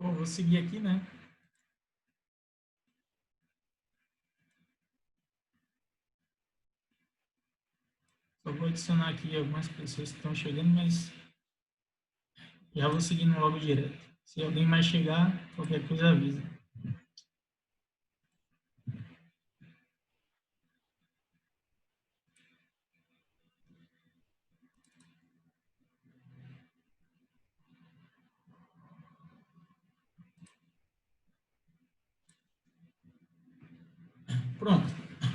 Bom, vou seguir aqui, né? Só vou adicionar aqui algumas pessoas que estão chegando, mas já vou seguindo logo direto. Se alguém mais chegar, qualquer coisa avisa. Pronto.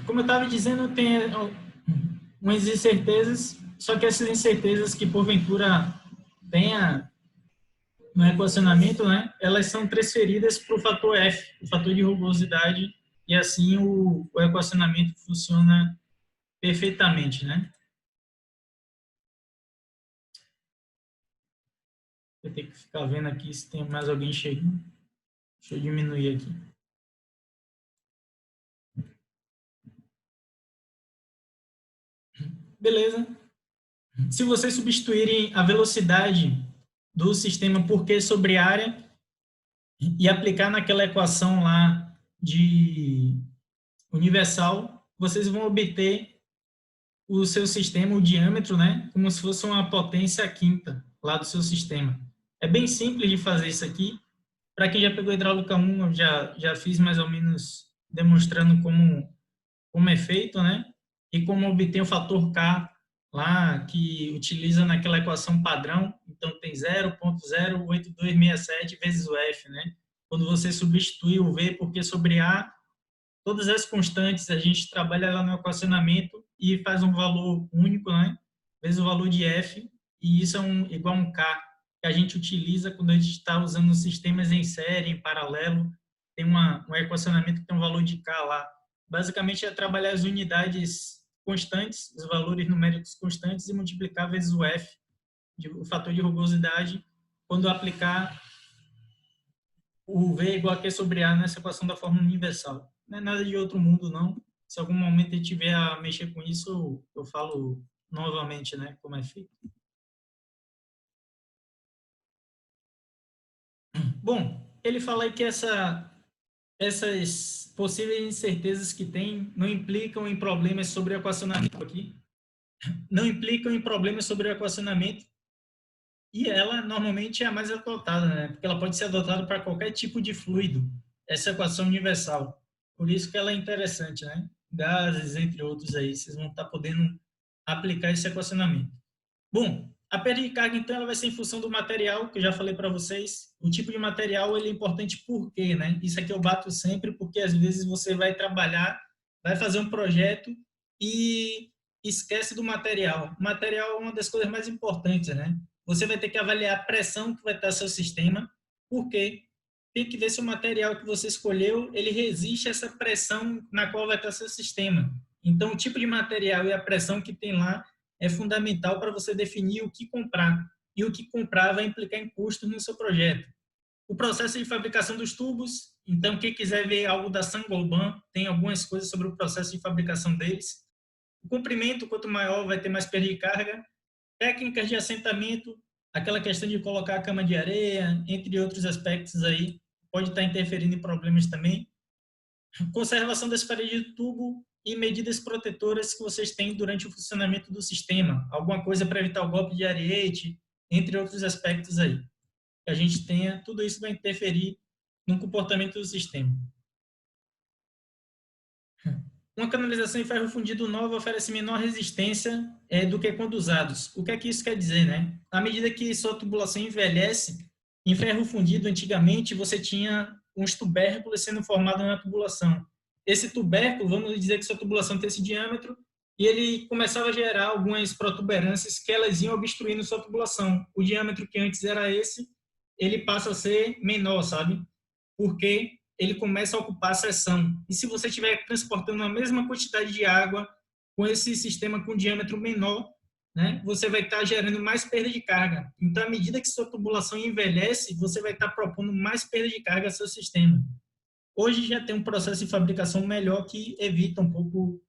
Como eu estava dizendo, tem umas incertezas, só que essas incertezas que porventura tenha no equacionamento, né, elas são transferidas para o fator F, o fator de rugosidade, e assim o equacionamento funciona perfeitamente, né? Eu tenho que ficar vendo aqui se tem mais alguém chegando. Deixa eu diminuir aqui. Beleza. Se vocês substituírem a velocidade do sistema por Q sobre área e aplicar naquela equação lá de universal, vocês vão obter o seu sistema, o diâmetro, né, como se fosse uma potência quinta lá do seu sistema. É bem simples de fazer isso aqui. Para quem já pegou hidráulica 1, eu já fiz mais ou menos demonstrando como é feito, né? E como obter o fator K lá, que utiliza naquela equação padrão. Então, tem 0,08267 vezes o F, né? Quando você substitui o V por Q sobre A, todas as constantes a gente trabalha lá no equacionamento e faz um valor único, né? Vezes o valor de F, e isso é igual a um K, que a gente utiliza quando a gente está usando sistemas em série, em paralelo. Tem um equacionamento que tem um valor de K lá. Basicamente é trabalhar as unidades constantes, os valores numéricos constantes, e multiplicar vezes o F, o fator de rugosidade, quando aplicar o V igual a Q sobre A nessa equação da fórmula universal. Não é nada de outro mundo, não. Se algum momento eu tiver a mexer com isso, eu falo novamente, né, como é feito. Bom, ele fala aí que essas possíveis incertezas que tem não implicam em problemas sobre o equacionamento aqui, não implicam em problemas sobre o equacionamento, e ela normalmente é a mais adotada, né? Porque ela pode ser adotada para qualquer tipo de fluido, essa equação universal. Por isso que ela é interessante, né? Gases, entre outros aí, vocês vão estar podendo aplicar esse equacionamento. Bom, a perda de carga, então, ela vai ser em função do material, que eu já falei para vocês. O tipo de material, ele é importante por quê, né? Isso aqui eu bato sempre, porque às vezes você vai trabalhar, vai fazer um projeto e esquece do material. O material é uma das coisas mais importantes, né? Você vai ter que avaliar a pressão que vai estar seu sistema, porque tem que ver se o material que você escolheu, ele resiste a essa pressão na qual vai estar seu sistema. Então, o tipo de material e a pressão que tem lá é fundamental para você definir o que comprar. E o que comprar vai implicar em custos no seu projeto. O processo de fabricação dos tubos, então quem quiser ver algo da Saint-Gobain, tem algumas coisas sobre o processo de fabricação deles. O comprimento, quanto maior, vai ter mais perda de carga. Técnicas de assentamento, aquela questão de colocar a cama de areia, entre outros aspectos aí, pode estar interferindo em problemas também. Conservação das paredes de tubo e medidas protetoras que vocês têm durante o funcionamento do sistema. Alguma coisa para evitar o golpe de ariete, entre outros aspectos aí. Que a gente tenha, tudo isso vai interferir no comportamento do sistema. Uma canalização em ferro fundido nova oferece menor resistência do que quando usados. O que é que isso quer dizer, né? À medida que sua tubulação envelhece, em ferro fundido, antigamente, você tinha uns tubérculos sendo formados na tubulação. Esse tubérculo, vamos dizer que sua tubulação tem esse diâmetro, e ele começava a gerar algumas protuberâncias que elas iam obstruindo sua tubulação. O diâmetro que antes era esse, ele passa a ser menor, sabe? Porque ele começa a ocupar a seção. E se você estiver transportando a mesma quantidade de água com esse sistema com diâmetro menor, né, você vai estar gerando mais perda de carga. Então, à medida que sua tubulação envelhece, você vai estar propondo mais perda de carga ao seu sistema. Hoje já tem um processo de fabricação melhor que evita um pouco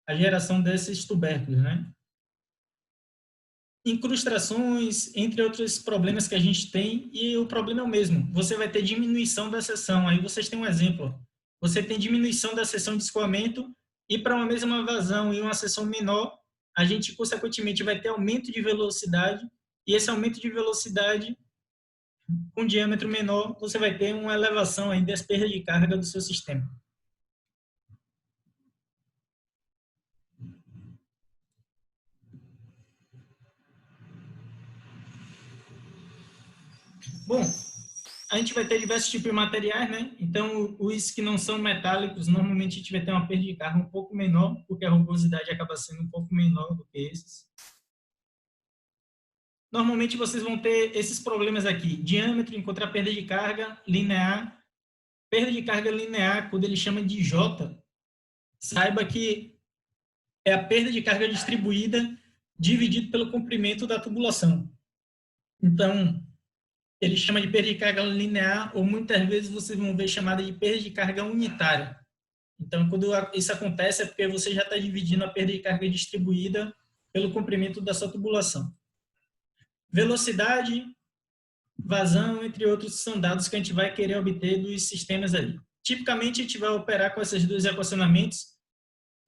a geração desses tubérculos, né? incrustações, entre outros problemas que a gente tem, e o problema é o mesmo. Você vai ter diminuição da seção. Aí vocês têm um exemplo. Você tem diminuição da seção de escoamento e para uma mesma vazão e uma seção menor, a gente, consequentemente, vai ter aumento de velocidade e esse aumento de velocidade com diâmetro menor, você vai ter uma elevação aí das perdas de carga do seu sistema. Bom, a gente vai ter diversos tipos de materiais, né? Então, os que não são metálicos, normalmente a gente vai ter uma perda de carga um pouco menor, porque a rugosidade acaba sendo um pouco menor do que esses. Normalmente vocês vão ter esses problemas aqui: diâmetro encontrar perda de carga linear. Perda de carga linear, quando ele chama de J, saiba que é a perda de carga distribuída dividido pelo comprimento da tubulação. Então, ele chama de perda de carga linear, ou muitas vezes vocês vão ver chamada de perda de carga unitária. Então, quando isso acontece, é porque você já está dividindo a perda de carga distribuída pelo comprimento da sua tubulação. Velocidade, vazão, entre outros, são dados que a gente vai querer obter dos sistemas aí. Tipicamente, a gente vai operar com esses dois equacionamentos,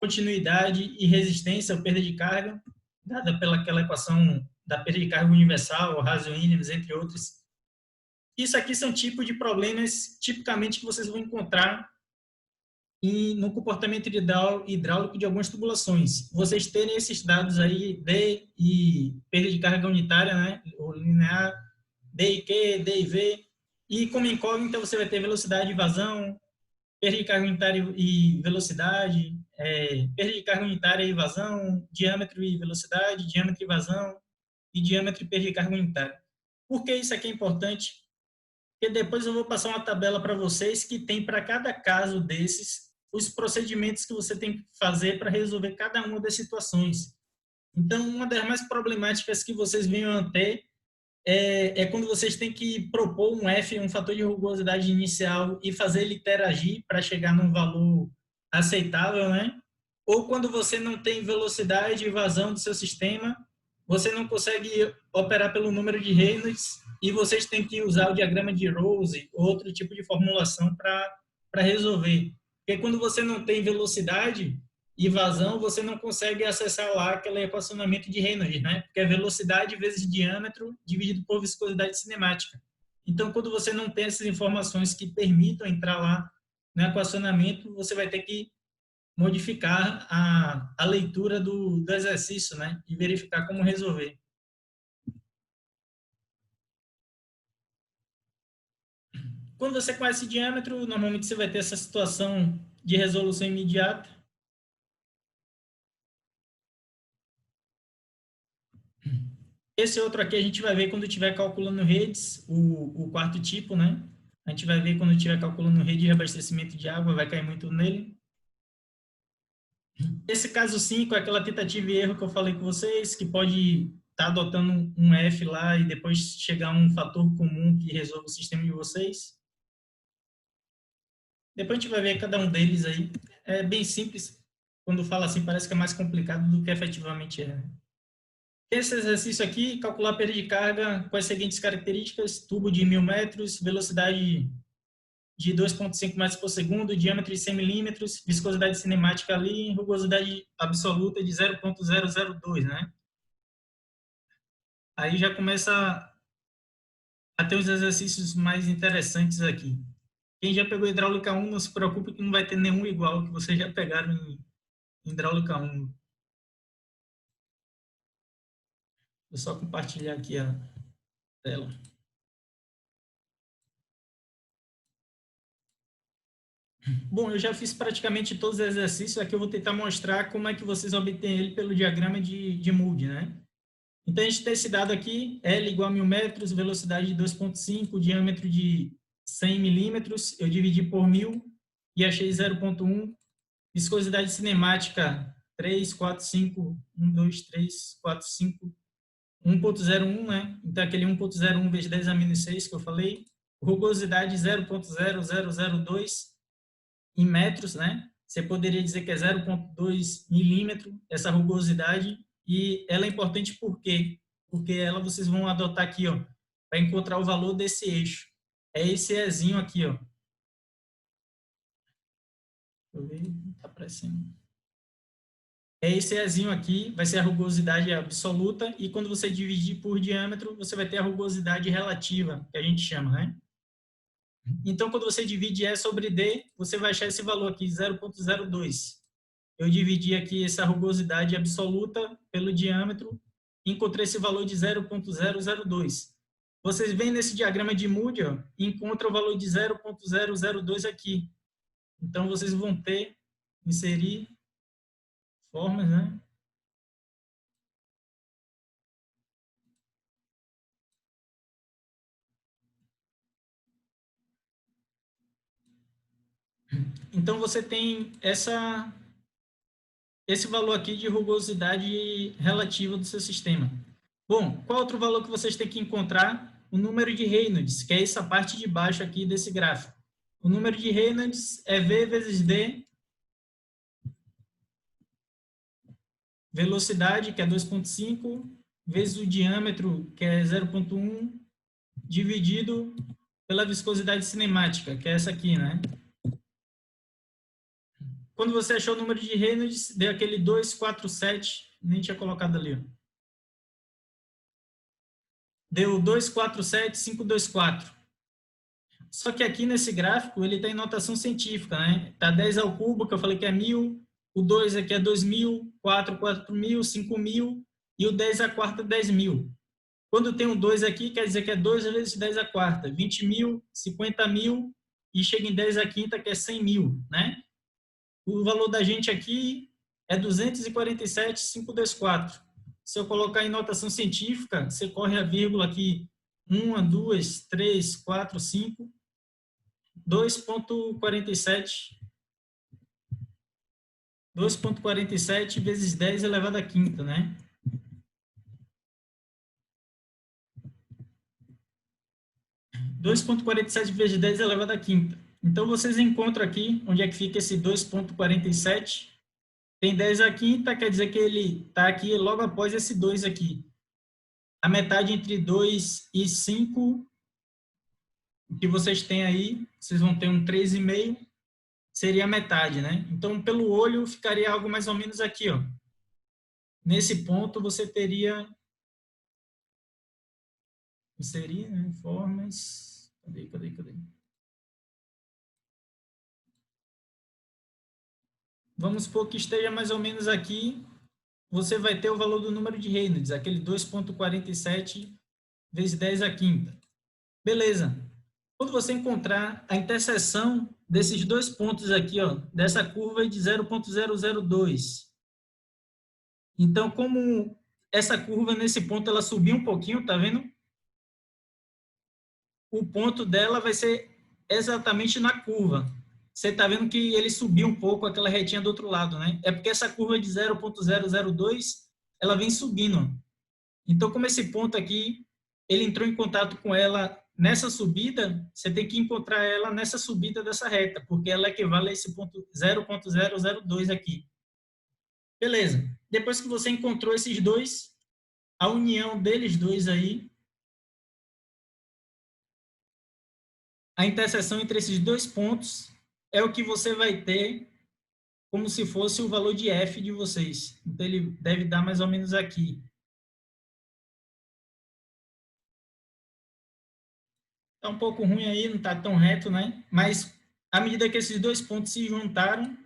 continuidade e resistência, ou perda de carga, dada pelaquela equação da perda de carga universal, ou Razio-Williams, entre outros. Isso aqui são tipos de problemas, tipicamente, que vocês vão encontrar no comportamento hidráulico de algumas tubulações. Vocês terem esses dados aí, D e perda de carga unitária, né, ou linear, D e Q, D e V, e como incógnita você vai ter velocidade e vazão, perda de carga unitária e velocidade, perda de carga unitária e vazão, diâmetro e velocidade, diâmetro e vazão, e diâmetro e perda de carga unitária. Por que isso aqui é importante? Porque depois eu vou passar uma tabela para vocês que tem para cada caso desses os procedimentos que você tem que fazer para resolver cada uma das situações. Então, uma das mais problemáticas que vocês venham a ter é quando vocês têm que propor um F, um fator de rugosidade inicial, e fazer ele interagir para chegar num valor aceitável, né? Ou quando você não tem velocidade e vazão do seu sistema, você não consegue operar pelo número de Reynolds e vocês têm que usar o diagrama de Rose ou outro tipo de formulação para resolver. Porque quando você não tem velocidade e vazão, você não consegue acessar lá aquele equacionamento de Reynolds, né? Porque é velocidade vezes diâmetro dividido por viscosidade cinemática. Então, quando você não tem essas informações que permitam entrar lá no equacionamento, você vai ter que modificar a leitura do exercício, né? E verificar como resolver. Quando você conhece diâmetro, normalmente você vai ter essa situação de resolução imediata. Esse outro aqui a gente vai ver quando estiver calculando redes, o quarto tipo, né? A gente vai ver quando estiver calculando rede de reabastecimento de água, vai cair muito nele. Esse caso 5 é aquela tentativa e erro que eu falei com vocês, que pode estar adotando um F lá e depois chegar a um fator comum que resolva o sistema de vocês. Depois a gente vai ver cada um deles aí. É bem simples. Quando fala assim, parece que é mais complicado do que efetivamente é. Esse exercício aqui, calcular a perda de carga com as seguintes características: tubo de 1.000 metros, velocidade de 2,5 metros por segundo, diâmetro de 100 milímetros, viscosidade cinemática ali, rugosidade absoluta de 0,002, né? Aí já começa a ter os exercícios mais interessantes aqui. Quem já pegou hidráulica 1, não se preocupe que não vai ter nenhum igual que vocês já pegaram em hidráulica 1. Vou só compartilhar aqui a tela. Bom, eu já fiz praticamente todos os exercícios, aqui eu vou tentar mostrar como é que vocês obtêm ele pelo diagrama de Moody, né? Então, a gente tem esse dado aqui, L igual a 1.000 metros, velocidade de 2,5, diâmetro de 100 milímetros, eu dividi por 1.000 e achei 0,1, viscosidade cinemática 3, 4, 5, 1, 2, 3, 4, 5, 1,01, né? Então, aquele 1,01 vezes 10 a menos 6 que eu falei, rugosidade 0,0002 em metros, né? Você poderia dizer que é 0,2 milímetro essa rugosidade, e ela é importante por quê? porque ela vocês vão adotar aqui, ó, para encontrar o valor desse eixo. É esse Ezinho aqui, ó. Deixa eu ver, tá aparecendo. É esse Ezinho aqui, vai ser a rugosidade absoluta, e quando você dividir por diâmetro, você vai ter a rugosidade relativa, que a gente chama, né? Então, quando você divide E sobre D, você vai achar esse valor aqui, 0,02. Eu dividi aqui essa rugosidade absoluta pelo diâmetro e encontrei esse valor de 0,002. Vocês veem nesse diagrama de Moody, ó, encontra o valor de 0,002 aqui. Então, vocês vão ter, inserir formas, né? Então, você tem esse valor aqui de rugosidade relativa do seu sistema. Bom, qual outro valor que vocês têm que encontrar? O número de Reynolds, que é essa parte de baixo aqui desse gráfico. O número de Reynolds é V vezes D, velocidade, que é 2,5, vezes o diâmetro, que é 0,1, dividido pela viscosidade cinemática, que é essa aqui, né? Quando você achou o número de Reynolds, deu aquele 247, nem tinha colocado ali, ó. Deu 247,524. Só que aqui nesse gráfico, ele está em notação científica, né? Está 10 ao cubo, que eu falei que é 1.000, o 2 aqui é 2.000, 4, 4.000, 5.000, e o 10 à quarta, 10.000. Quando tem um 2 aqui, quer dizer que é 2 vezes 10 à quarta, 20.000, 50.000, e chega em 10 à quinta, que é 100.000, né? O valor da gente aqui é 247,524. Se eu colocar em notação científica, você corre a vírgula aqui, 1, 2, 3, 4, 5, 2,47 vezes 10 elevado à quinta, né? 2,47 vezes 10 elevado à quinta. Então, vocês encontram aqui onde é que fica esse 2,47. Tem 10 à quinta, quer dizer que ele está aqui logo após esse 2 aqui. A metade entre 2 e 5, que vocês têm aí, vocês vão ter um 3,5, seria a metade, né? Então, pelo olho, ficaria algo mais ou menos aqui, ó. Nesse ponto, você teria... Inserir, né? Formas... Cadê? Vamos supor que esteja mais ou menos aqui. Você vai ter o valor do número de Reynolds, aquele 2,47 vezes 10 à quinta. Beleza. Quando você encontrar a interseção desses dois pontos aqui, ó, dessa curva de 0,002. Então, como essa curva nesse ponto ela subiu um pouquinho, tá vendo? O ponto dela vai ser exatamente na curva. Você está vendo que ele subiu um pouco aquela retinha do outro lado, né? É porque essa curva de 0,002 ela vem subindo. Então, como esse ponto aqui, ele entrou em contato com ela nessa subida, você tem que encontrar ela nessa subida dessa reta, porque ela equivale a esse ponto 0,002 aqui. Beleza. Depois que você encontrou esses dois, a união deles dois aí, a interseção entre esses dois pontos é o que você vai ter como se fosse o valor de f de vocês. Então, ele deve dar mais ou menos aqui. Está um pouco ruim aí, não está tão reto, né? Mas, à medida que esses dois pontos se juntaram,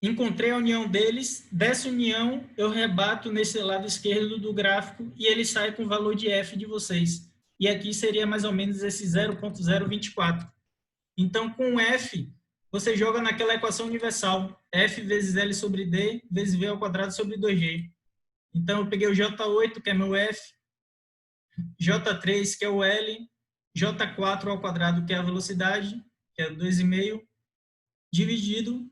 encontrei a união deles, dessa união eu rebato nesse lado esquerdo do gráfico e ele sai com o valor de f de vocês. E aqui seria mais ou menos esse 0,024. Então, com f, você joga naquela equação universal, f vezes L sobre D, vezes V ao quadrado sobre 2G. Então, eu peguei o J8, que é meu f, J3, que é o L, J4 ao quadrado, que é a velocidade, que é 2,5, dividido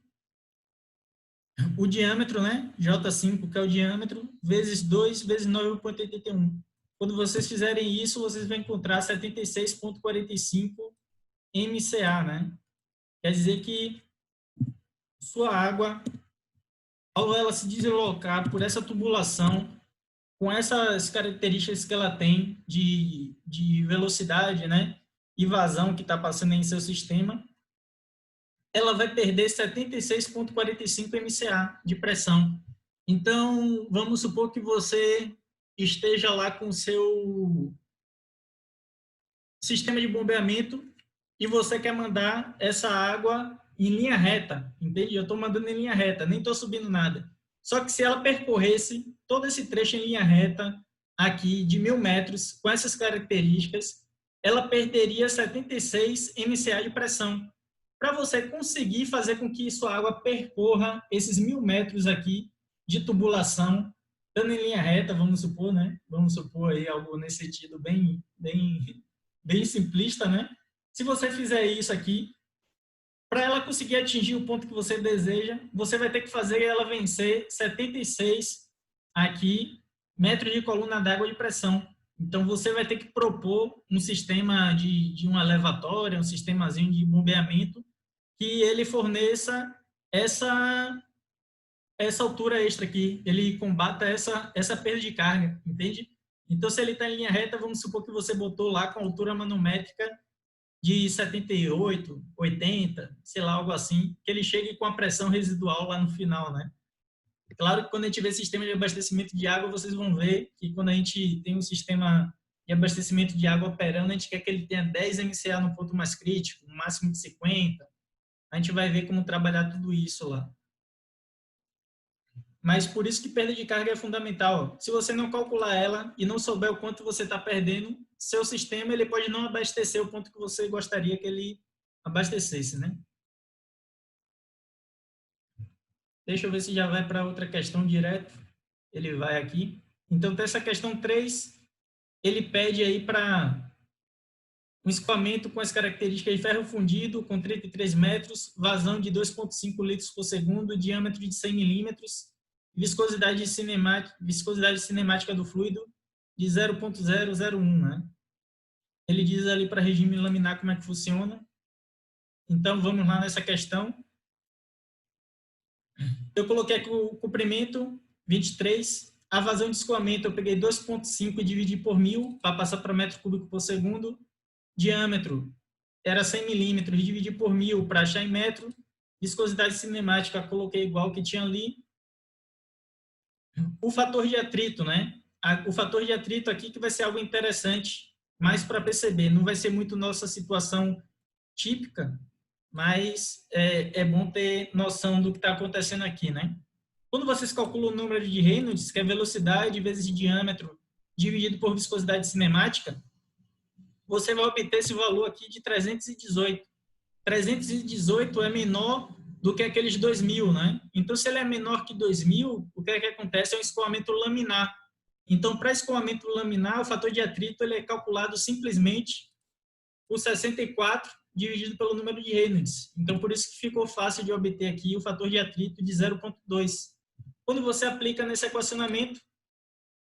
o diâmetro, né? J5, que é o diâmetro, vezes 2, vezes 9,81. Quando vocês fizerem isso, vocês vão encontrar 76,45 MCA, né? Quer dizer que sua água ao ela se deslocar por essa tubulação, com essas características que ela tem de velocidade, né, e vazão que está passando em seu sistema, ela vai perder 76,45 MCA de pressão. Então, vamos supor que você esteja lá com o seu sistema de bombeamento e você quer mandar essa água em linha reta, entende? Eu estou mandando em linha reta, nem estou subindo nada. Só que se ela percorresse todo esse trecho em linha reta, aqui de 1.000 metros, com essas características, ela perderia 76 MCA de pressão. Para você conseguir fazer com que sua água percorra esses 1.000 metros aqui de tubulação, estando em linha reta, vamos supor, né? Vamos supor aí algo nesse sentido bem simplista, né? Se você fizer isso aqui, para ela conseguir atingir o ponto que você deseja, você vai ter que fazer ela vencer 76 aqui metros de coluna d'água de pressão. Então, você vai ter que propor um sistema de uma elevatória, um sistemazinho de bombeamento, que ele forneça essa altura extra aqui, ele combata essa perda de carga, entende? Então, se ele está em linha reta, vamos supor que você botou lá com altura manométrica de 78, 80, sei lá, algo assim, que ele chegue com a pressão residual lá no final, né? Claro que quando a gente vê sistema de abastecimento de água, vocês vão ver que quando a gente tem um sistema de abastecimento de água operando, a gente quer que ele tenha 10 MCA no ponto mais crítico, um máximo de 50. A gente vai ver como trabalhar tudo isso lá. Mas por isso que perda de carga é fundamental. Se você não calcular ela e não souber o quanto você está perdendo, seu sistema ele pode não abastecer o ponto que você gostaria que ele abastecesse, né? Deixa eu ver se já vai para outra questão direto. Ele vai aqui. Então, dessa questão 3, ele pede aí para um escoamento com as características de ferro fundido, com 33 metros, vazão de 2,5 litros por segundo, diâmetro de 100 milímetros, viscosidade cinemática do fluido de 0,001, né? Ele diz ali para regime laminar como é que funciona. Então, vamos lá nessa questão. Eu coloquei aqui o comprimento, 23. A vazão de escoamento, eu peguei 2,5 e dividi por 1.000, para passar para metro cúbico por segundo. Diâmetro, era 100 milímetros, dividi por 1.000 para achar em metro. Viscosidade cinemática, coloquei igual que tinha ali. O fator de atrito, né? O fator de atrito aqui que vai ser algo interessante, mais para perceber. Não vai ser muito nossa situação típica, mas é bom ter noção do que está acontecendo aqui, né? Quando vocês calculam o número de Reynolds, que é velocidade vezes diâmetro dividido por viscosidade cinemática, você vai obter esse valor aqui de 318. 318 é menor do que aqueles 2.000, né? Então, se ele é menor que 2.000, o que é que acontece? É um escoamento laminar. Então, para escoamento laminar, o fator de atrito ele é calculado simplesmente por 64 dividido pelo número de Reynolds. Então, por isso que ficou fácil de obter aqui o fator de atrito de 0,2. Quando você aplica nesse equacionamento,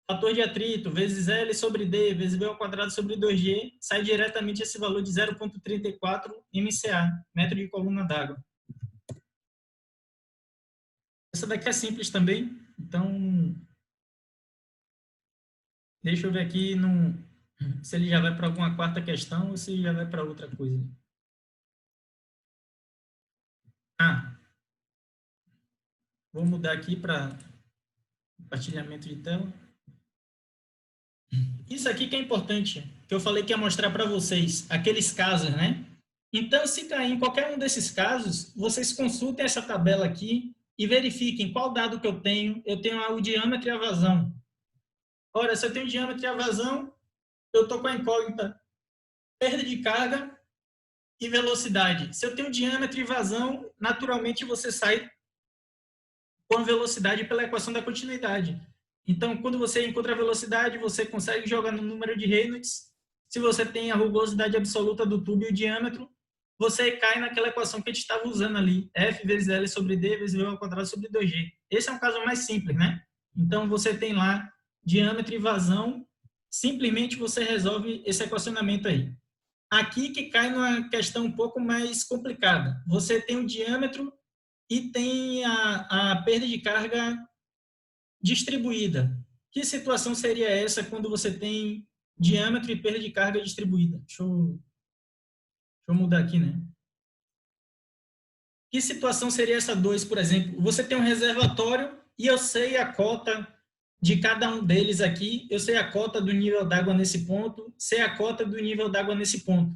fator de atrito vezes L sobre D vezes B ao quadrado sobre 2G, sai diretamente esse valor de 0,34 MCA, metro de coluna d'água. Essa daqui é simples também, então deixa eu ver aqui se ele já vai para alguma quarta questão ou se já vai para outra coisa. Vou mudar aqui para compartilhamento de tela. Isso aqui que é importante, que eu falei que ia mostrar para vocês, aqueles casos, né? Então, se cair em qualquer um desses casos, vocês consultem essa tabela aqui e verifiquem qual dado que eu tenho. Eu tenho o diâmetro e a vazão. Ora, se eu tenho diâmetro e a vazão, eu estou com a incógnita perda de carga e velocidade. Se eu tenho diâmetro e vazão, naturalmente você sai com a velocidade pela equação da continuidade. Então, quando você encontra a velocidade, você consegue jogar no número de Reynolds. Se você tem a rugosidade absoluta do tubo e o diâmetro, você cai naquela equação que a gente estava usando ali, F vezes L sobre D vezes V ao quadrado sobre 2G. Esse é um caso mais simples, né? Então, você tem lá diâmetro e vazão, simplesmente você resolve esse equacionamento aí. Aqui que cai numa questão um pouco mais complicada. Você tem o diâmetro e tem a perda de carga distribuída. Que situação seria essa quando você tem diâmetro e perda de carga distribuída? Deixa eu mudar aqui, né? Que situação seria essa 2, por exemplo? Você tem um reservatório e eu sei a cota de cada um deles aqui, eu sei a cota do nível d'água nesse ponto, sei a cota do nível d'água nesse ponto.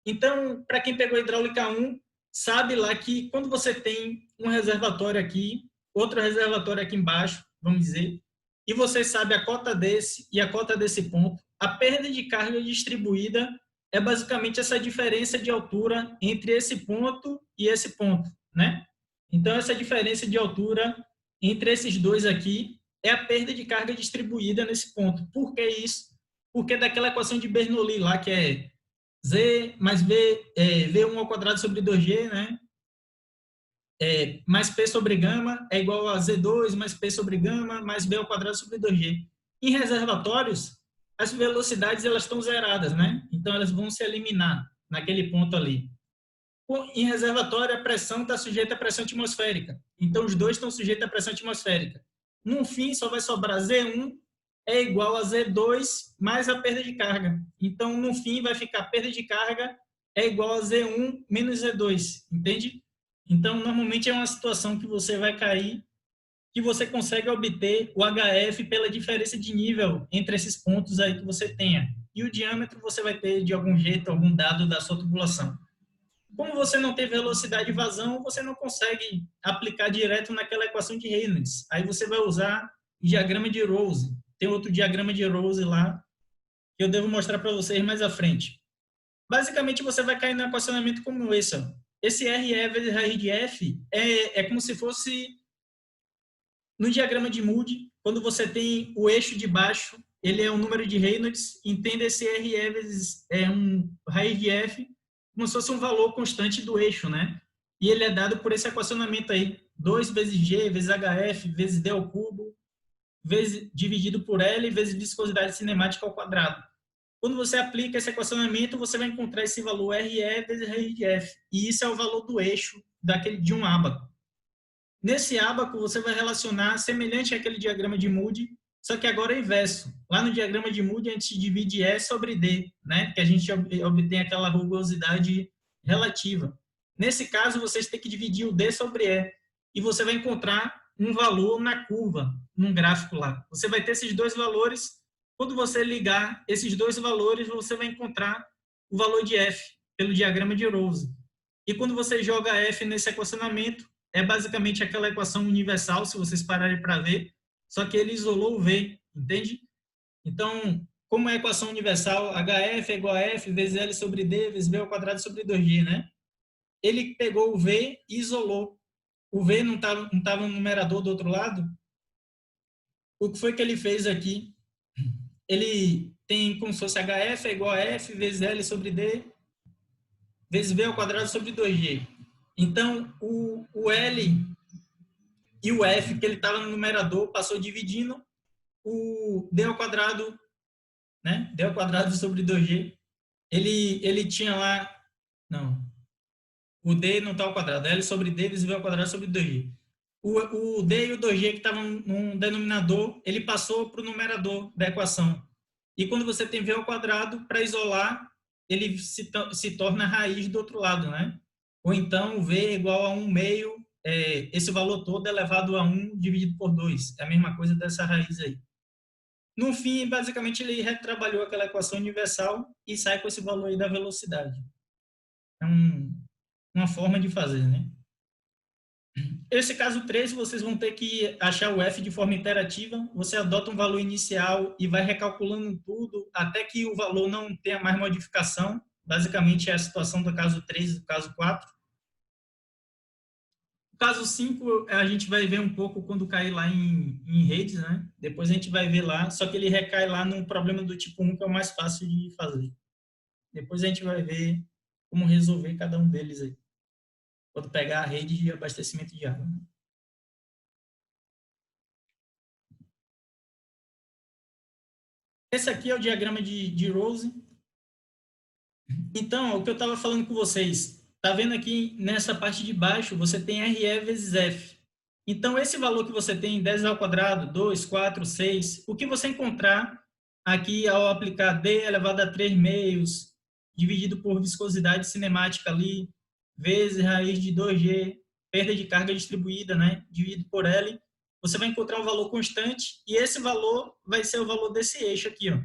Então, para quem pegou hidráulica 1, sabe lá que quando você tem um reservatório aqui, outro reservatório aqui embaixo, vamos dizer, e você sabe a cota desse e a cota desse ponto, a perda de carga distribuída é basicamente essa diferença de altura entre esse ponto e esse ponto, né? Então, essa diferença de altura entre esses dois aqui é a perda de carga distribuída nesse ponto. Por que isso? Porque daquela equação de Bernoulli lá, que é Z mais V1 ao quadrado sobre 2G, né? Mais P sobre gama é igual a Z2 mais P sobre gama mais V ao quadrado sobre 2G. Em reservatórios, as velocidades elas estão zeradas, né? Então elas vão se eliminar naquele ponto ali. Em reservatório, a pressão está sujeita à pressão atmosférica. Então os dois estão sujeitos à pressão atmosférica. No fim, só vai sobrar Z1 é igual a Z2 mais a perda de carga. Então, no fim, vai ficar perda de carga é igual a Z1 menos Z2, entende? Então, normalmente é uma situação que você vai cair, que você consegue obter o HF pela diferença de nível entre esses pontos aí que você tenha. E o diâmetro você vai ter, de algum jeito, algum dado da sua tubulação. Como você não tem velocidade de vazão, você não consegue aplicar direto naquela equação de Reynolds. Aí você vai usar o diagrama de Rose. Tem outro diagrama de Rose lá, que eu devo mostrar para vocês mais à frente. Basicamente, você vai cair no equacionamento como esse. Ó. Esse RE vezes raiz de F é como se fosse no diagrama de Moody, quando você tem o eixo de baixo, ele é um número de Reynolds, entenda esse RE vezes raiz de F como se fosse um valor constante do eixo, né? E ele é dado por esse equacionamento aí, 2 vezes G vezes HF vezes D ao cubo, vezes, dividido por L vezes viscosidade cinemática ao quadrado. Quando você aplica esse equacionamento, você vai encontrar esse valor RE vezes raiz de F. E isso é o valor do eixo de um ábaco. Nesse ábaco, você vai relacionar semelhante àquele diagrama de Moody, só que agora é inverso. Lá no diagrama de Moody, a gente divide E sobre D, né? Que a gente obtém aquela rugosidade relativa. Nesse caso, vocês têm que dividir o D sobre E. E você vai encontrar um valor na curva, num gráfico lá. Você vai ter esses dois valores. Quando você ligar esses dois valores, você vai encontrar o valor de F, pelo diagrama de Rose. E quando você joga F nesse equacionamento, é basicamente aquela equação universal, se vocês pararem para ver, só que ele isolou o V, entende? Então, como é a equação universal, HF é igual a F vezes L sobre D vezes V ao quadrado sobre 2G, né? Ele pegou o V e isolou. O V não estava no numerador do outro lado? O que foi que ele fez aqui? Ele tem como se fosse HF é igual a F vezes L sobre D vezes V ao quadrado sobre 2G. Então, o L e o F, que ele estava no numerador, passou dividindo o D ao quadrado, né? D ao quadrado sobre 2G. Ele tinha lá, não, o D não está ao quadrado, L sobre D vezes V ao quadrado sobre 2G. O D e o 2G que estavam no denominador, ele passou para o numerador da equação. E quando você tem V ao quadrado, para isolar, ele se torna a raiz do outro lado, né? Ou então V é igual a 1 meio, esse valor todo elevado a 1 dividido por 2. É a mesma coisa dessa raiz aí. No fim, basicamente, ele retrabalhou aquela equação universal e sai com esse valor aí da velocidade. É uma forma de fazer, né? Esse caso 3, vocês vão ter que achar o F de forma interativa. Você adota um valor inicial e vai recalculando tudo até que o valor não tenha mais modificação. Basicamente, é a situação do caso 3 e do caso 4. O caso 5, a gente vai ver um pouco quando cair lá em redes, né? Depois a gente vai ver lá, só que ele recai lá num problema do tipo 1, que é o mais fácil de fazer. Depois a gente vai ver como resolver cada um deles aí, quando pegar a rede de abastecimento de água. Esse aqui é o diagrama de Rose. Então, o que eu estava falando com vocês, Tá vendo aqui nessa parte de baixo, você tem RE vezes F. Então, esse valor que você tem, 10 ao quadrado, 2, 4, 6, o que você encontrar aqui ao aplicar D elevado a 3 meios, dividido por viscosidade cinemática ali, vezes raiz de 2G, perda de carga distribuída, né, dividido por L, você vai encontrar um valor constante e esse valor vai ser o valor desse eixo aqui, ó.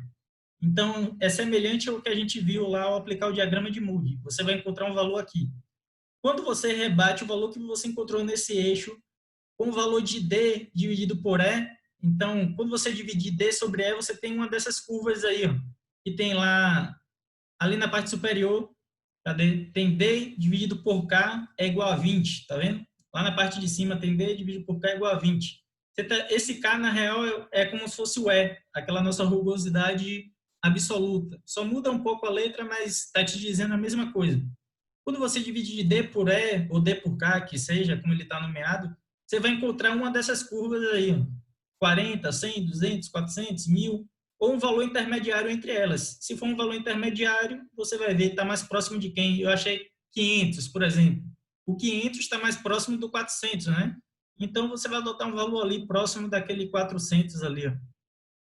Então, é semelhante ao que a gente viu lá ao aplicar o diagrama de Moody. Você vai encontrar um valor aqui. Quando você rebate o valor que você encontrou nesse eixo com o valor de D dividido por E, então, quando você dividir D sobre E, você tem uma dessas curvas aí, ó, que tem lá, ali na parte superior, cadê? Tem D dividido por K é igual a 20, tá vendo? Lá na parte de cima tem D dividido por K é igual a 20. Esse K, na real, é como se fosse o E, aquela nossa rugosidade absoluta. Só muda um pouco a letra, mas está te dizendo a mesma coisa. Quando você divide D por E ou D por K, que seja, como ele está nomeado, você vai encontrar uma dessas curvas aí, ó, 40, 100, 200, 400, 1000, ou um valor intermediário entre elas. Se for um valor intermediário, você vai ver que está mais próximo de quem? Eu achei 500, por exemplo. O 500 está mais próximo do 400, né? Então, você vai adotar um valor ali próximo daquele 400 ali, ó.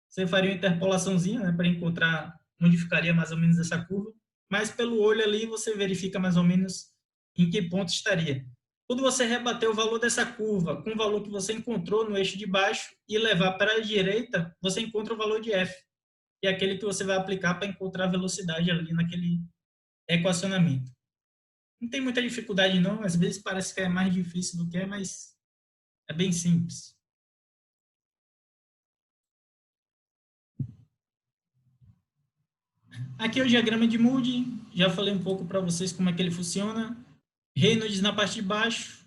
Você faria uma interpolaçãozinha, né, para encontrar onde ficaria mais ou menos essa curva, mas pelo olho ali você verifica mais ou menos em que ponto estaria. Quando você rebater o valor dessa curva com o valor que você encontrou no eixo de baixo e levar para a direita, você encontra o valor de F, que é aquele que você vai aplicar para encontrar a velocidade ali naquele equacionamento. Não tem muita dificuldade não, às vezes parece que é mais difícil do que é, mas é bem simples. Aqui é o diagrama de Moody, já falei um pouco para vocês como é que ele funciona. Reynolds na parte de baixo.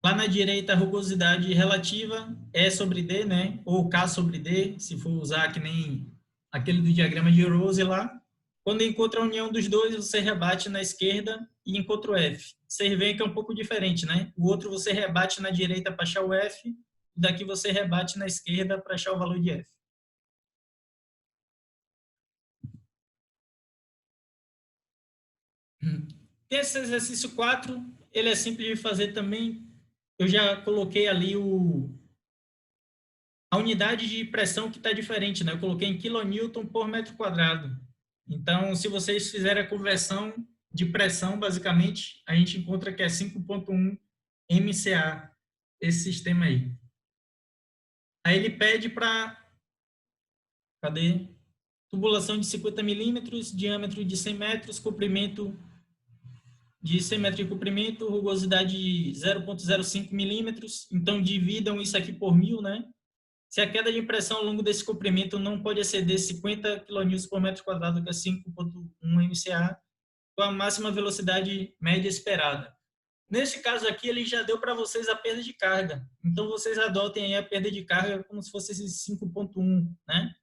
Lá na direita, a rugosidade relativa E sobre D, né? Ou K sobre D, se for usar que nem aquele do diagrama de Rose lá. Quando encontra a união dos dois, você rebate na esquerda e encontra o F. Você vê que é um pouco diferente, né? O outro você rebate na direita para achar o F, e daqui você rebate na esquerda para achar o valor de F. Esse exercício 4, ele é simples de fazer também. Eu já coloquei ali a unidade de pressão que está diferente, né? Eu coloquei em kilonewton por metro quadrado. Então, se vocês fizerem a conversão de pressão, basicamente, a gente encontra que é 5,1 MCA, esse sistema aí. Aí ele pede para, cadê? Tubulação de 50 milímetros, diâmetro de 100 metros, comprimento de 100 metros de comprimento, rugosidade de 0,05 milímetros. Então, dividam isso aqui por 1000, né? Se a queda de pressão ao longo desse comprimento não pode exceder 50 kN por metro quadrado, que é 5,1 MCA, com a máxima velocidade média esperada. Nesse caso aqui, ele já deu para vocês a perda de carga. Então, vocês adotem aí a perda de carga como se fosse esse 5,1, né?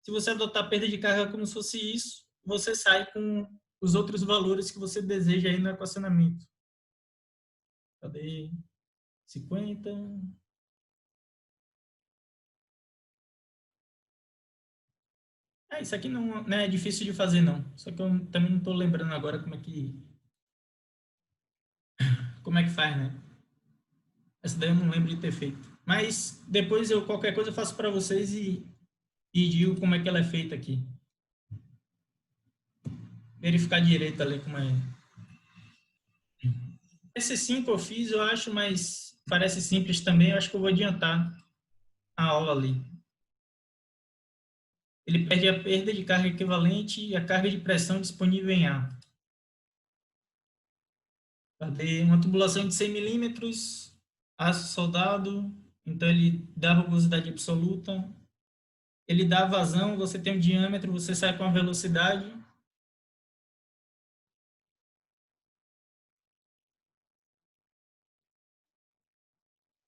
Se você adotar a perda de carga como se fosse isso, você sai com os outros valores que você deseja aí no equacionamento. Cadê? 50... isso aqui não é difícil de fazer, não. Só que eu também não estou lembrando agora como é que faz, né? Essa daí eu não lembro de ter feito. Mas depois qualquer coisa eu faço para vocês e digo como é que ela é feita aqui. Verificar direito ali como é. Esse 5 eu fiz, eu acho, mas parece simples também. Eu acho que eu vou adiantar a aula ali. Ele pede a perda de carga equivalente e a carga de pressão disponível em A. Cadê? Uma tubulação de 100 milímetros, aço soldado, então ele dá rugosidade absoluta, ele dá vazão, você tem um diâmetro, você sai com a velocidade.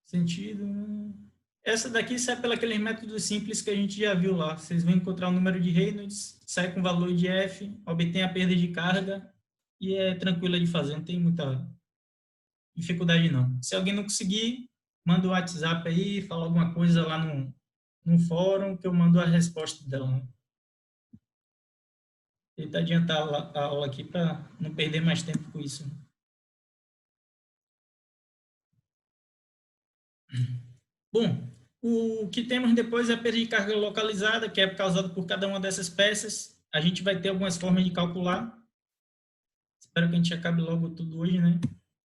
Sentido. Essa daqui sai pelo aqueles métodos simples que a gente já viu lá. Vocês vão encontrar o número de Reynolds, sai com o valor de F, obtém a perda de carga e é tranquila de fazer, não tem muita dificuldade não. Se alguém não conseguir, manda um WhatsApp aí, fala alguma coisa lá no fórum que eu mando a resposta dela, né? tentar adiantar a aula aqui para não perder mais tempo com isso. Bom, o que temos depois é a perda de carga localizada, que é causada por cada uma dessas peças. A gente vai ter algumas formas de calcular. Espero que a gente acabe logo tudo hoje, né?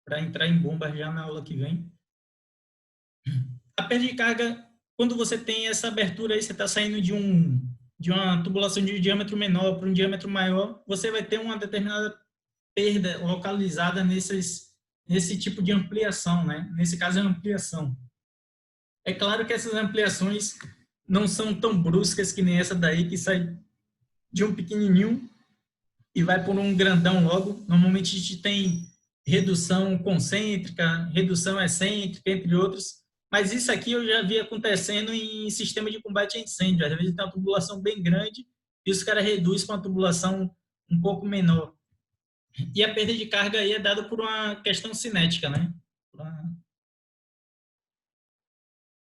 Para entrar em bomba já na aula que vem. A perda de carga, quando você tem essa abertura aí, você está saindo de uma tubulação de diâmetro menor para um diâmetro maior, você vai ter uma determinada perda localizada nesse tipo de ampliação, né? Nesse caso, é ampliação. É claro que essas ampliações não são tão bruscas que nem essa daí, que sai de um pequenininho e vai por um grandão logo. Normalmente a gente tem redução concêntrica, redução excêntrica, entre outros. Mas isso aqui eu já vi acontecendo em sistema de combate a incêndio. Às vezes tem uma tubulação bem grande e os caras reduzem para uma tubulação um pouco menor. E a perda de carga aí é dada por uma questão cinética, né?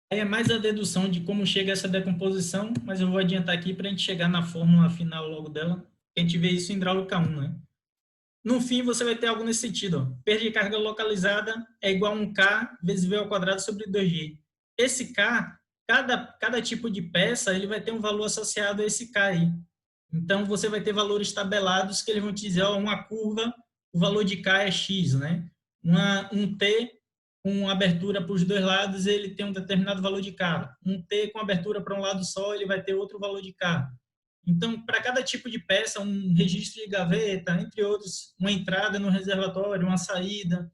Aí é mais a dedução de como chega essa decomposição, mas eu vou adiantar aqui para a gente chegar na fórmula final logo dela. A gente vê isso em hidráulica 1, né? No fim, você vai ter algo nesse sentido. Ó. Perda de carga localizada é igual a 1K vezes V ao quadrado sobre 2G. Esse K, cada tipo de peça, ele vai ter um valor associado a esse K aí. Então, você vai ter valores tabelados que eles vão te dizer, ó, uma curva, o valor de K é X, né? Um T com abertura para os dois lados, ele tem um determinado valor de K. Um T com abertura para um lado só, ele vai ter outro valor de K. Então, para cada tipo de peça, um registro de gaveta, entre outros, uma entrada no reservatório, uma saída,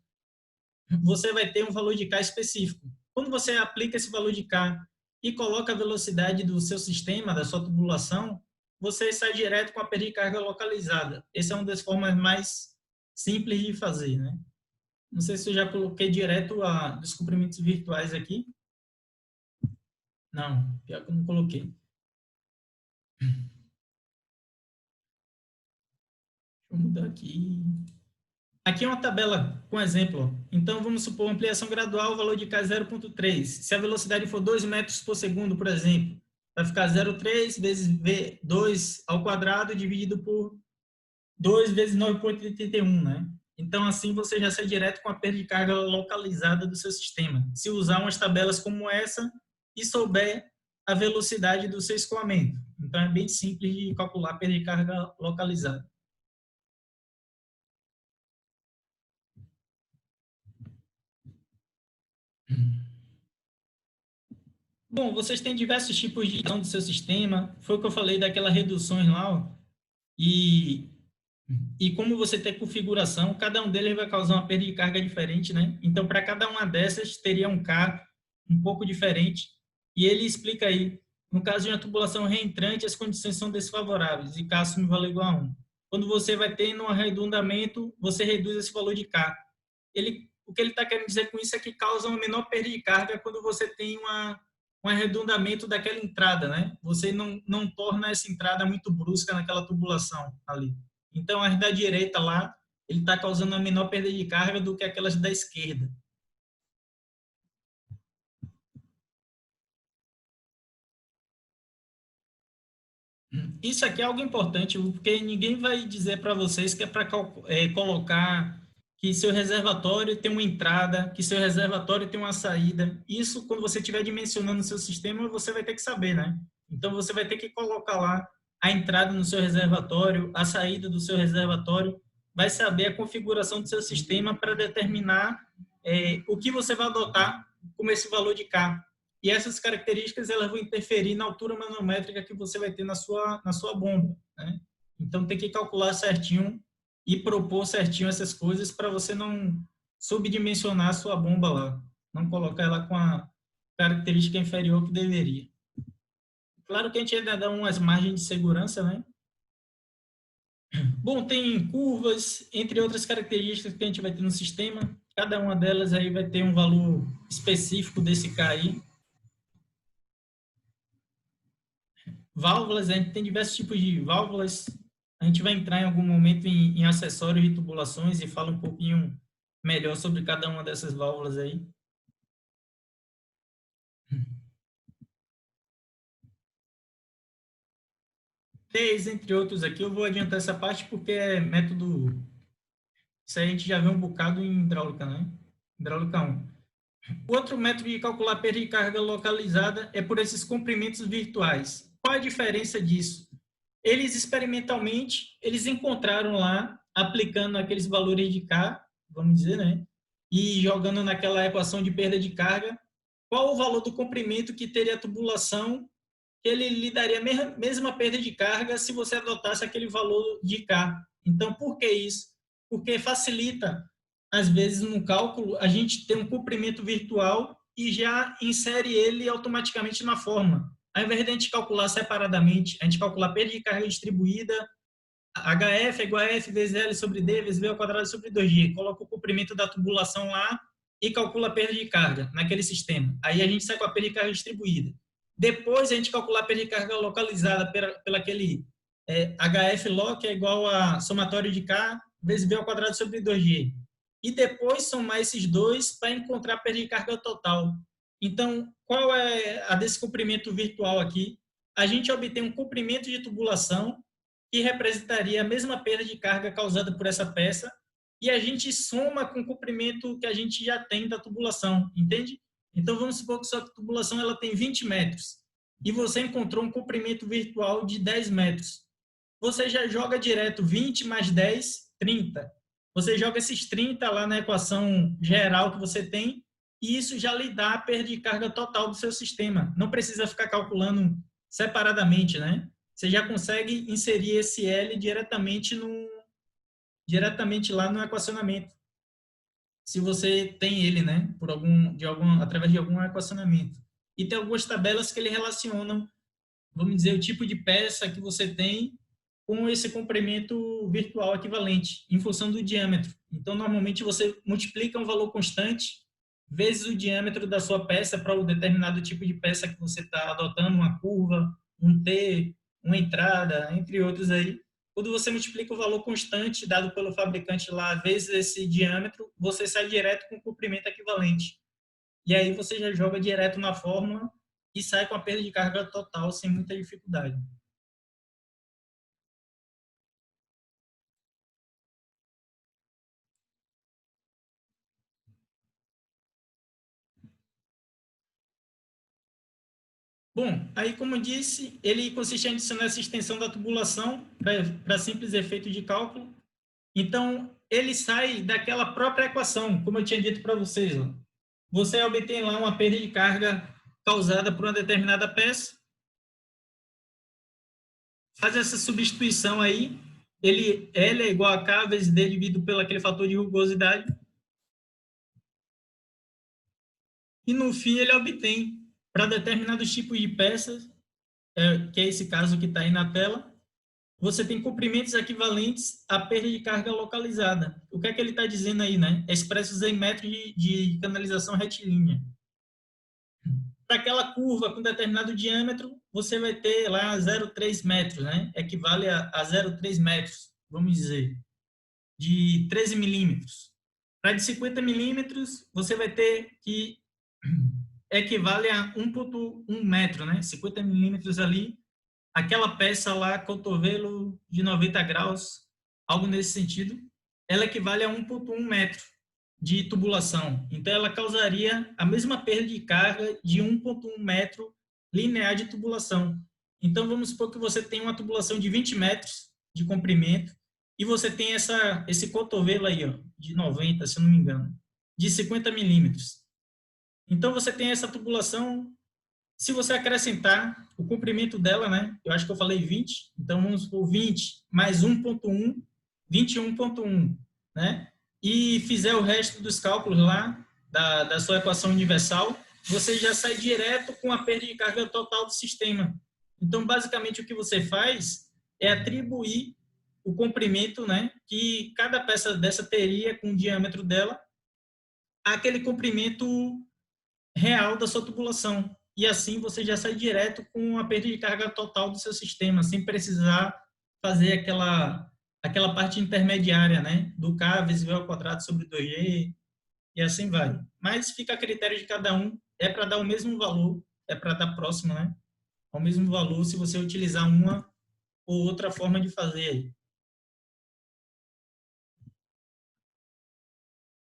você vai ter um valor de K específico. Quando você aplica esse valor de K e coloca a velocidade do seu sistema, da sua tubulação, você sai direto com a perda de carga localizada. Essa é uma das formas mais simples de fazer, né? Não sei se eu já coloquei direto a descobrimentos virtuais aqui. Não, pior que eu não coloquei. Deixa eu mudar aqui. Aqui é uma tabela com exemplo. Então, vamos supor ampliação gradual, valor de K 0,3. Se a velocidade for 2 metros por segundo, por exemplo, vai ficar 0,3 vezes V2 ao quadrado dividido por 2 vezes 9,81, né? Então, assim, você já sai direto com a perda de carga localizada do seu sistema. Se usar umas tabelas como essa e souber a velocidade do seu escoamento. Então, é bem simples de calcular a perda de carga localizada. Bom, vocês têm diversos tipos de gestão do seu sistema. Foi o que eu falei daquelas reduções lá. Ó, e, e como você tem configuração, cada um deles vai causar uma perda de carga diferente, né? Então, para cada uma dessas, teria um K um pouco diferente. E ele explica aí, no caso de uma tubulação reentrante, as condições são desfavoráveis e K assume valor igual a 1. Quando você vai ter um arredondamento, você reduz esse valor de K. O que ele está querendo dizer com isso é que causa uma menor perda de carga quando você tem um arredondamento daquela entrada, né? Você não torna essa entrada muito brusca naquela tubulação ali. Então, as da direita lá, ele está causando uma menor perda de carga do que aquelas da esquerda. Isso aqui é algo importante, porque ninguém vai dizer para vocês que é para colocar que seu reservatório tem uma entrada, que seu reservatório tem uma saída. Isso, quando você estiver dimensionando o seu sistema, você vai ter que saber, né? Então, você vai ter que colocar lá a entrada no seu reservatório, a saída do seu reservatório, vai saber a configuração do seu sistema para determinar o que você vai adotar como esse valor de K. E essas características elas vão interferir na altura manométrica que você vai ter na sua bomba, né? Então, tem que calcular certinho e propor certinho essas coisas para você não subdimensionar a sua bomba lá, não colocar ela com a característica inferior que deveria. Claro que a gente ainda dá umas margens de segurança, né? Bom, tem curvas, entre outras características que a gente vai ter no sistema. Cada uma delas aí vai ter um valor específico desse K aí. Válvulas, a gente tem diversos tipos de válvulas. A gente vai entrar em algum momento em acessórios de tubulações e fala um pouquinho melhor sobre cada uma dessas válvulas aí. 3, entre outros aqui. Eu vou adiantar essa parte porque é método. Isso aí a gente já vê um bocado em hidráulica, né? Hidráulica 1. O outro método de calcular perda de carga localizada é por esses comprimentos virtuais. Qual a diferença disso? Eles experimentalmente, eles encontraram lá, aplicando aqueles valores de K, vamos dizer, né? E jogando naquela equação de perda de carga, qual o valor do comprimento que teria a tubulação, que ele lhe daria a mesma perda de carga se você adotasse aquele valor de K. Então, por que isso? Porque facilita, às vezes, no cálculo, a gente ter um comprimento virtual e já insere ele automaticamente na fórmula. Ao invés de a gente calcular separadamente, a gente calcular perda de carga distribuída, HF é igual a F vezes L sobre D vezes V ao quadrado sobre 2G. Coloca o comprimento da tubulação lá e calcula a perda de carga naquele sistema. Aí a gente sai com a perda de carga distribuída. Depois a gente calcula a perda de carga localizada pela aquele HF log, que é igual a somatório de K vezes V ao quadrado sobre 2G. E depois somar esses dois para encontrar a perda de carga total. Então, qual é a desse comprimento virtual aqui? A gente obtém um comprimento de tubulação que representaria a mesma perda de carga causada por essa peça, e a gente soma com o comprimento que a gente já tem da tubulação, entende? Então, vamos supor que sua tubulação ela tem 20 metros, e você encontrou um comprimento virtual de 10 metros. Você já joga direto 20 mais 10, 30. Você joga esses 30 lá na equação geral que você tem, e isso já lhe dá a perda de carga total do seu sistema. Não precisa ficar calculando separadamente, né? Você já consegue inserir esse L diretamente lá no equacionamento. Se você tem ele, né, através de algum equacionamento. E tem algumas tabelas que ele relacionam, vamos dizer, o tipo de peça que você tem com esse comprimento virtual equivalente, em função do diâmetro. Então, normalmente, você multiplica um valor constante vezes o diâmetro da sua peça para o determinado tipo de peça que você está adotando, uma curva, um T, uma entrada, entre outros aí. Quando você multiplica o valor constante dado pelo fabricante lá vezes esse diâmetro, você sai direto com o comprimento equivalente. E aí você já joga direto na fórmula e sai com a perda de carga total sem muita dificuldade. Bom, aí como eu disse, ele consiste em adicionar essa extensão da tubulação para simples efeito de cálculo. Então, ele sai daquela própria equação, como eu tinha dito para vocês. Ó. Você obtém lá uma perda de carga causada por uma determinada peça, faz essa substituição aí, L é igual a K vezes D dividido pelo aquele fator de rugosidade, e no fim ele obtém, para determinados tipos de peças, que é esse caso que está aí na tela, você tem comprimentos equivalentes à perda de carga localizada. O que é que ele está dizendo aí, né? Expressos em metros de canalização retilínea. Para aquela curva com determinado diâmetro, você vai ter lá 0,3 metros, né? Equivale a 0,3 metros, vamos dizer, de 13 milímetros. Para de 50 milímetros, você vai ter que equivale a 1,1 metro, né? 50 milímetros ali, aquela peça lá, cotovelo de 90 graus, algo nesse sentido, ela equivale a 1,1 metro de tubulação. Então, ela causaria a mesma perda de carga de 1,1 metro linear de tubulação. Então, vamos supor que você tem uma tubulação de 20 metros de comprimento e você tem esse cotovelo aí, ó, de 90, se eu não me engano, de 50 milímetros. Então, você tem essa tubulação. Se você acrescentar o comprimento dela, né? Eu acho que eu falei 20, então vamos por 20 mais 1,1, 21,1, né? E fizer o resto dos cálculos lá da sua equação universal, você já sai direto com a perda de carga total do sistema. Então, basicamente, o que você faz é atribuir o comprimento, né, que cada peça dessa teria com o diâmetro dela, àquele comprimento real da sua tubulação. E assim você já sai direto com a perda de carga total do seu sistema, sem precisar fazer aquela parte intermediária, né? Do K vezes V ao quadrado sobre 2G, e assim vai. Mas fica a critério de cada um, é para dar o mesmo valor, é para dar próximo, né? Ao mesmo valor se você utilizar uma ou outra forma de fazer aí.